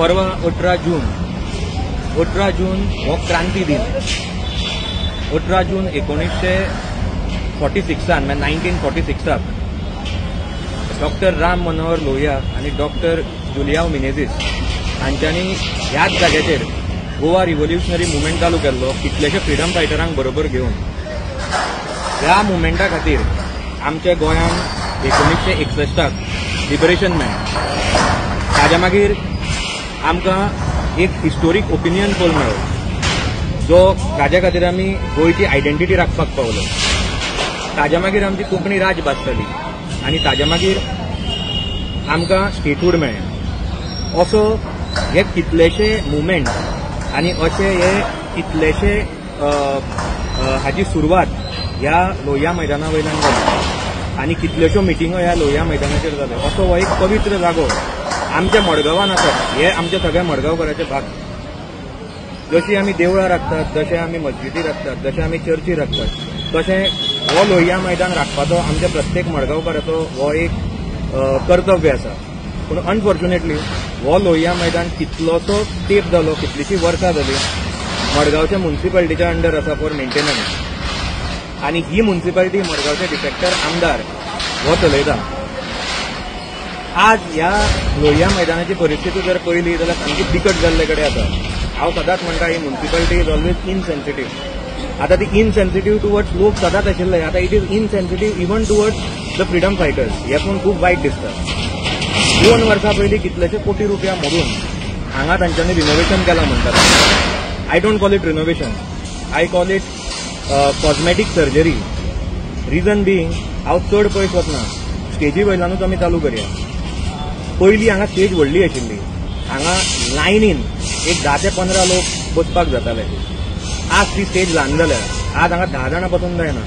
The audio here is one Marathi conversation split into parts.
परवा 18 जून हो क्रांती दिन. 18 जून 1946 1946 डॉक्टर राम मनोहर लोहिया आणि डॉक्टर जुलियाओ मिनेझीस हांच्यांनी ह्याच जाग्याचेर गोवा रिव्होल्युशनरी मुवमेंट चालू केल्लो कितलेशे फ्रीडम फायटरांक बरोबर घेवन. ह्या मुवमेंटा खातीर आमच्या गोंयांत 1961 लिबरेशन मेळ्ळें. ताज्या मागीर आमकां एक हिस्टोरीक ओपिनियन पोल मेळ्ळो जो ताज्या खातीर आमी गोंयची आयडेंटिटी राखपाक पावलो. ताज्या मागीर आमची कोंकणी राजभास जाली आनी ताज्या मागीर आमकां स्टेटहूड मेळ्ळें. असो हे कितलेशे मुवमेंट आनी अशे हे कितलेशे हाची सुरवात ह्या लोहिया मैदाना वयल्यान जाली आनी कितल्योश्यो मिटिंगो ह्या लोहिया मैदानाचेर जाल्यो. असो हो एक पवित्र जागो आमच्या मडगांवान आसा. हे आमचे सगळ्या मडगांवकाराचे भाग. जशी आमी देवळां राखतात, जशे आमी मस्जिदी राखतात, जशे आमी चर्ची राखतात, तशें हो लोहिया मैदान राखपाचो आमच्या प्रत्येक मडगांवकाराचो हो एक कर्तव्य आसा. पूण अनफॉर्च्युनेटली हो लोहिया मैदान कितलोसो तेंप जालो, कितलीशीं वर्सां जाली मडगांवच्या म्युनिसिपालिटीच्या अंडर आसा फॉर मेंटेनन्स. आनी ही म्युनिसिपालिटी मडगांवचे डिफेक्टर आमदार हो चलयता. आज ह्या लोहिया मैदानाची परिस्थिती जर पळयली जाल्यार सामकी बिकट जाल्ले कडेन आसा. हांव सदांच म्हणटा ही म्युनिसिपालिटी इज ऑलवेज इनसेन्सिटीव. आता ती इनसेन्सिटीव टुवर्ड्स लोक सदांच आशिल्ले, आता it is insensitive even towards the freedom fighters. हे पळोवन खूब वायट दिसता. 2 वर्सां पयलीं कितलेशे कोटी रुपया मोडून हांगा तांच्यांनी रिनोव्हेशन केलां म्हणटात. I don't call it renovation, I call it cosmetic surgery. Reason being हांव चड पयस वचना, स्टेजी वयल्यानूच आमी चालू करया. पयलीं हांगा स्टेज व्हडली आशिल्ली, हांगा लायनीन एक 10 ते 15 लोक बसपाक जाताले. आज ती स्टेज ल्हान जाल्या, आज हांगा 10 जाणां बसूंक जायना.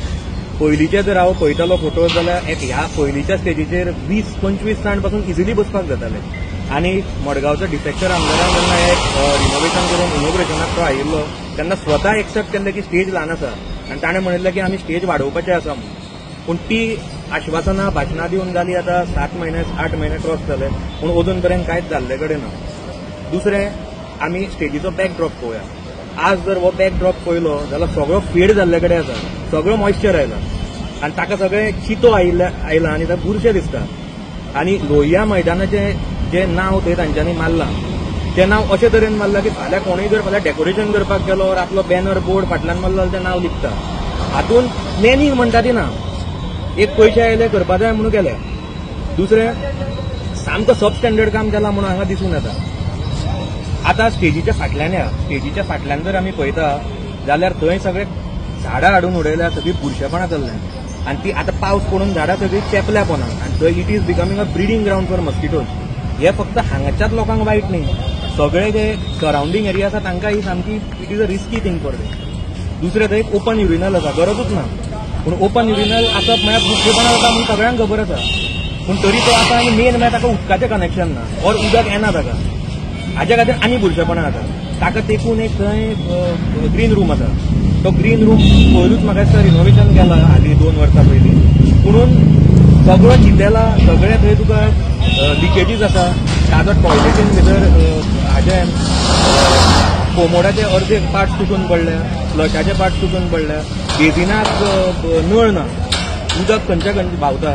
पयलींचे जर हांव पळयतालो फोटोज जाल्यार ह्या पयलींच्या स्टेजीचेर 20-25 जाण पासून इजिली बसपाक जाताले. आनी मडगांवचो डिफेक्टर आमदारान जेन्ना एक रिनोव्हेशन करून इनोग्रेशनाक तो आयिल्लो तेन्ना स्वता एक्सेप्ट केल्लें की स्टेज ल्हान आसा आनी ताणें म्हणिल्लें की आमी स्टेज वाडोवपाचें आसा म्हणून. पूण ती आश्वासनां भाशणां दिवन जाली आतां 7 म्हयने 8 म्हयने क्रॉस जाले, पूण अजून पर्यंत कांयच जाल्ले कडेन ना. दुसरें आमी स्टेजीचो बॅकड्रॉप पळोवया. आज जर हो बॅकड्रॉप पळयलो जाल्यार सगळो फेड जाल्ले कडेन आसा, सगळो मॉइश्चर आयला आनी ताका सगळे चितो आयला आनी ताका बुरशें दिसता. आनी लोहिया मैदानाचें जें नांव थंय तांच्यांनी मारलां तें नांव अशे तरेन मारलां की फाल्यां कोणूय जर फाल्यां डेकोरेशन करपाक गेलो वा आपलो बॅनर बोर्ड फाटल्यान मारलो जाल्यार तें नांव लिखता. हातून प्लॅनिंग म्हणटा ती ना, एक पयशे आयले करपा जाय म्हणून केले. दुसरें सामको सब स्टँडर्ड काम केलां म्हणून हांगा दिसून येता. आतां स्टेजीच्या फाटल्यान जर आमी पळयता जाल्यार थंय सगळे झाडां हाडून उडयल्या, सगळीं बुरशेपणां चल्ल्या आनी ती आतां पावस पडून झाडां सगळीं चेपल्या पोना आनी थंय it is becoming a breeding ground for mosquitoes. हे फक्त हांगाच्याच लोकांक वायट न्ही, सगळे जे सरावंडींग एरिया आसा तांकां ही सामकी it is a risky thing for they. दुसरें थंय एक ओपन युरिनल आसा, गरजूच ना. पूण ओपन युरिनल आसप म्हळ्यार बुरशेपणां जाता म्हणून सगळ्यांक खबर आसा. पूण तरी तो आसा आनी मेन म्हळ्यार ताका उदकाचें कनेक्शन ना ऑर उदक येना ताका, हाच्या खातीर आनी बुरशेपणां जाता. ताका तेकून एक थंय ग्रीन रूम आसा. तो ग्रीन रूम पयलूच म्हाका दिसता रिनोव्हेशन केलां हालीं 2 वर्सां पयलीं. पुणून सगळो चितेला, सगळे थंय तुका लिकेजीस आसा. ताजो टॉयलेटीन भितर हाजे कोमोडाचे अर्दे पार्ट्स तुटून पडल्या, फ्लशाचे पार्ट्स तुटून पडल्या, बेजिनाक नळ ना, उदक खंयच्या खंयचे भावता.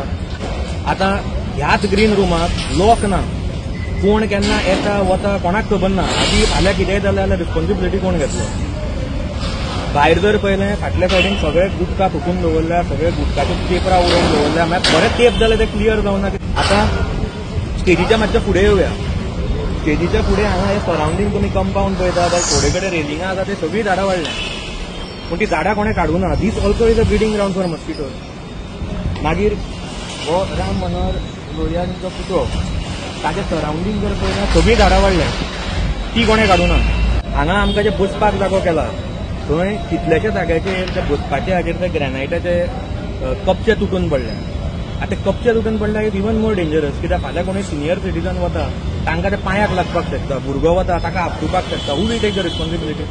आतां ह्याच ग्रीन रूमाक लॉक ना, कोण केन्ना येता वता कोणाक खबर ना. हाची फाल्यां कितेंय जालें जाल्यार रिस्पॉन्सिबिलिटी कोण घेतलो. भायर जर पळयलें फाटल्या सायडीन सगळे गुटका फुकून दवरल्या, सगळे गुटकाचे पेपरां उडोवन दवरल्या, मागीर बरें तेंप जालें तें क्लियर जावना. आतां स्टेजीच्या मातशें फुडें येवया. स्टेजीच्या फुडें हांगा हे सरावंडींग तुमी कंपाऊंड पळयता जाल्यार थोडे कडेन रेलिंगां आसा ते सगळीं झाडां वाडल्या, पूण ती झाडां कोणें काडूना. This also is a breeding ground for mosquitoes. मागीर हो राम मनोहर लोहियांचो पुतळो, ताच्या सरावंडींग जर पळयल्यार सगळीं झाडां वाडल्या, ती कोणें काडूना. हांगा आमकां जे बसपाक जागो केला थंय कितल्याशे जाग्याचेर ते बसपाचे हाचेर ते ग्रेनायटाचे कपचे तुटून पडले. आतां कपचे तुटून पडल्यार इज इवन मोर डेंजरस, कित्याक फाल्यां कोणूय सिनियर सिटीजन वता तांकां ते पांयाक लागपाक शकता, भुरगो वता ताका आपटुपाक शकता. Who will take the responsibility.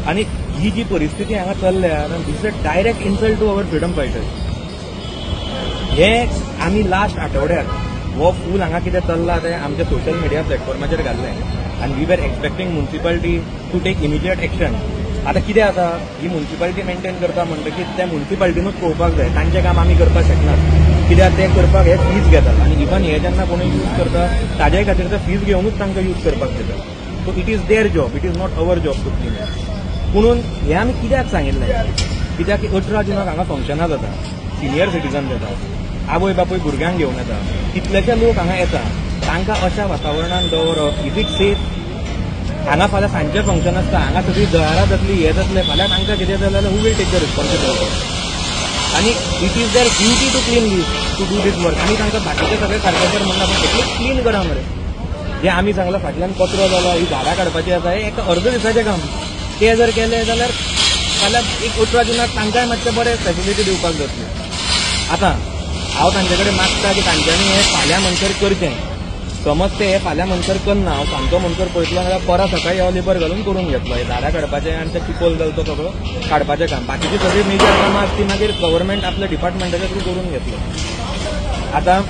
आनी ही जी परिस्थिती हांगा चल्ल्या this is a direct insult to our freedom fighters. हे आमी लास्ट आठवड्याक हो फूल हांगा कितें चल्लां तें आमच्या सोशल मिडिया प्लॅटफॉर्माचेर घाल्लें आनी we were expecting municipality to take immediate action. आतां कितें जाता, ही म्युन्सिपालिटी मेंटेन करता म्हणटकीर त्या म्युन्सिपालिटीनूच पळोवपाक जाय, तांचें काम आमी करपाक शकनात. कित्याक ते करपाक हे फीज घेतात आनी इवन हे जेन्ना कोणूय यूज करता ताजे खातीर ते फीज घेवनूच तांकां यूज करपाक दितात. So it is their job, it is not our job to clean. म्हणून हे आमी कित्याक सांगिल्लें, कित्याक 18 जुनाक हांगा फंक्शनां जाता, सिनियर सिटीजन जाता, आवय बापूय भुरग्यांक घेवन येता, कितलेशे लोक हांगा येता, तांकां अशा वातावरणान दवरप, इज इट सेफ? हांगा फाल्यां सांजचें फंक्शन आसता, हांगा सगळीं जळारां जातली, हे जातलें, फाल्यां तांकां कितें जालें जाल्यार who will take the responsibility? आनी it is their duty to clean this, to do this work. आमी तांकां बाकीचे सगळे सारकेकर म्हणना, पूण एटलीस्ट क्लीन करा मरे. जे आमी सांगलां फाटल्यान कचरो जालो, ही झाडां काडपाची आसा, हें एका अर्द दिसाचें काम. ते जर केलें जाल्यार फाल्यां एक 18 जुनाक तांकांय मातशें बरें फेसिलिटी दिवपाक जातली. आतां हांव तांचे कडेन मागता की तांच्यांनी हें फाल्यां म्हणसर करचें. समज ते हे फाल्यां म्हणसर करना, हांव सांजचो म्हणसर पळयतलो जाल्यार परां सकाळीं हांव लेबर घालून करून घेतलो. हे झाडां काडपाचें आनी ते चिकोल जालो तो सगळो काडपाचें काम. बाकीची सगळी मेजर कामां आसती मागीर गव्हर्मेंट आपल्या डिपार्टमेंटाच्या थ्रू करून घेतलो. आतां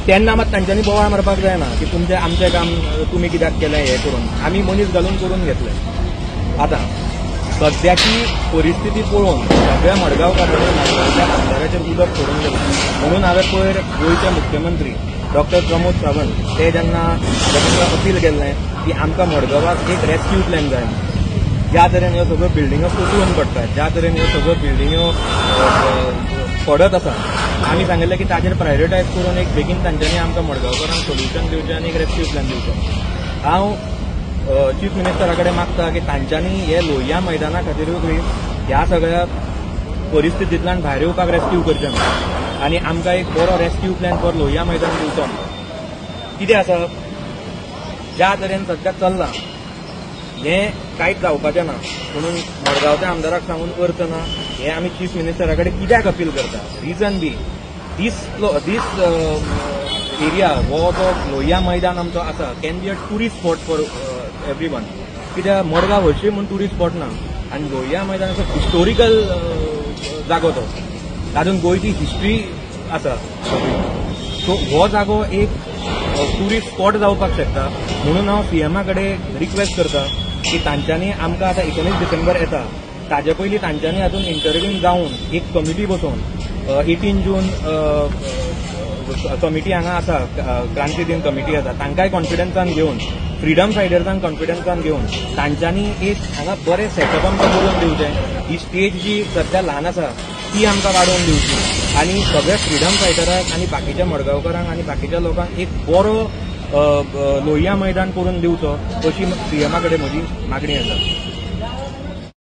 तेन्ना मात तांच्यांनी बोवाळ मारपाक जायना की तुमचें आमचें काम तुमी कित्याक केलें हें करून. आमी मनीस घालून करून घेतलें. आतां सद्याची परिस्थिती पळोवन सगळ्या मडगांवकारांनी मडगांवच्या आमदाराचेर उदक सोडून गेलें. म्हणून हांवें पयर गोंयचे मुख्यमंत्री डॉक्टर प्रमोद सावंत ते जेन्ना अपील केल्लें की आमकां मडगांवाक एक रेस्क्यू प्लॅन जाय. ज्या तरेन ह्यो सगळ्यो बिल्डिंगो कोसळून पडटात, ज्या तरेन ह्यो सगळ्यो बिल्डिंगो पडत आसा, आमी सांगिल्लें की ताचेर प्रायोरिटायज करून एक बेगीन तांच्यांनी आमकां मडगांवकारांक सोल्युशन दिवचें आनी एक रेस्क्यू प्लॅन दिवचो. हांव चीफ मिनिस्टरा कडेन मागता की तांच्यांनी हे लोहिया मैदाना खातीरूच ह्या सगळ्या परिस्थितींतल्यान भायर येवपाक रेस्क्यू करचें ना आनी आमकां एक बरो रेस्क्यू प्लॅन फॉर लोहिया मैदान दिवचो. कितें आसा, ज्या तरेन सद्या चल्लां हें कांयच जावपाचें ना. म्हणून मडगांवच्या आमदाराक सांगून अर्थ ना. हें आमी चीफ मिनिस्टरा कडेन कित्याक अपील करता, रिजन बी दीस एरिया हो जो लोहिया मैदान आमचो आसा can be a tourist spot for everyone. कित्याक मडगांव हरशीं म्हूण टुरिस्ट स्पॉट ना आनी लोहिया मैदान असो हिस्टोरिकल जागो तो, तातूंत गोंयची हिस्ट्री आसा. सो हो जागो एक टुरिस्ट स्पॉट जावपाक शकता. म्हणून हांव सीएमा कडेन रिक्वेस्ट करता की तांच्यांनी आमकां आतां 19 डिसेंबर येता, ताजे पयलीं तांच्यांनी हातूंत इंटरव्यून जावन एक कमिटी बसोवन 18 जून कमिटी हांगा आसा, क्रांती दिन कमिटी आसा, तांकांय कॉन्फिडन्सान घेवन, फ्रीडम फायटर्सांक कॉन्फिडन्सान घेवन तांच्यांनी एक हांगा बरें सेटअप आमकां करून दिवचें. ही स्टेज जी सध्या ल्हान आसा ती आमकां वाडोवन दिवची आनी सगळ्या फ्रीडम फायटरांक आनी बाकीच्या मडगांवकारांक आनी बाकीच्या लोकांक एक बरो लोहिया मैदान करून दिवचो, अशी सीएमा कडेन म्हजी मागणी आसा.